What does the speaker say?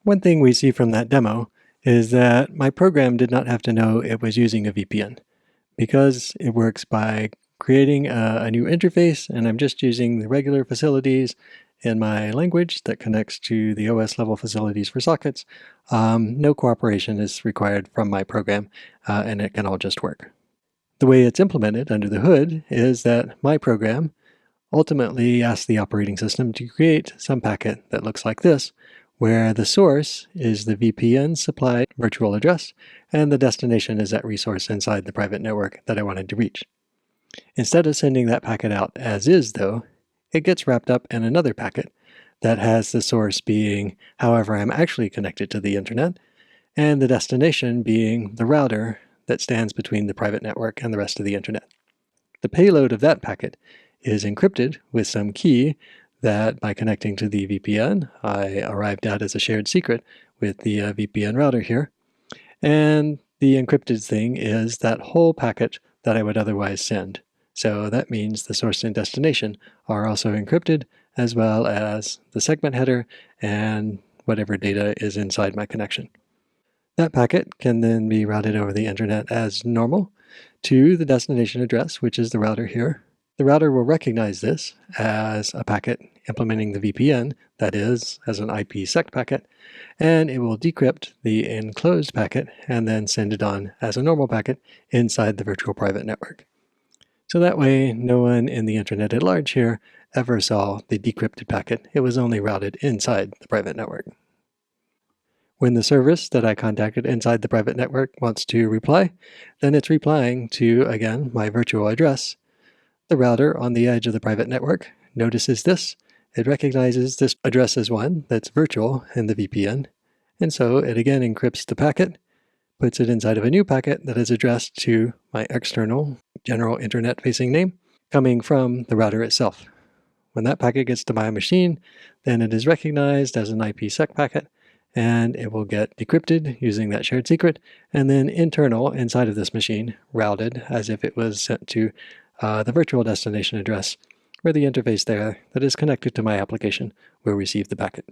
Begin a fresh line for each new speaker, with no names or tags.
One thing we see from that demo is that my program did not have to know it was using a VPN because it works by creating a new interface, and I'm just using the regular facilities in my language that connects to the OS level facilities for sockets. No cooperation is required from my program, and it can all just work. The way it's implemented under the hood is that my program ultimately asks the operating system to create some packet that looks like this, where the source is the VPN supplied virtual address, and the destination is that resource inside the private network that I wanted to reach. Instead of sending that packet out as is, though, it gets wrapped up in another packet that has the source being however I'm actually connected to the internet, and the destination being the router that stands between the private network and the rest of the internet. The payload of that packet is encrypted with some key that, by connecting to the VPN, I arrived at as a shared secret with the VPN router here. And the encrypted thing is that whole packet that I would otherwise send. So that means the source and destination are also encrypted, as well as the segment header and whatever data is inside my connection. That packet can then be routed over the internet as normal to the destination address, which is the router here. The router will recognize this as a packet implementing the VPN, that is, as an IPSec packet, and it will decrypt the enclosed packet and then send it on as a normal packet inside the virtual private network. So that way, no one in the internet at large here ever saw the decrypted packet. It was only routed inside the private network. When the service that I contacted inside the private network wants to reply, then it's replying to, again, my virtual address. The router on the edge of the private network notices this. It recognizes this address as one that's virtual in the VPN, and so it again encrypts the packet, puts it inside of a new packet that is addressed to my external general internet-facing name coming from the router itself. When that packet gets to my machine, then it is recognized as an IPsec packet, and it will get decrypted using that shared secret, and then internal inside of this machine, routed as if it was sent to the virtual destination address, where the interface there that is connected to my application will receive the packet.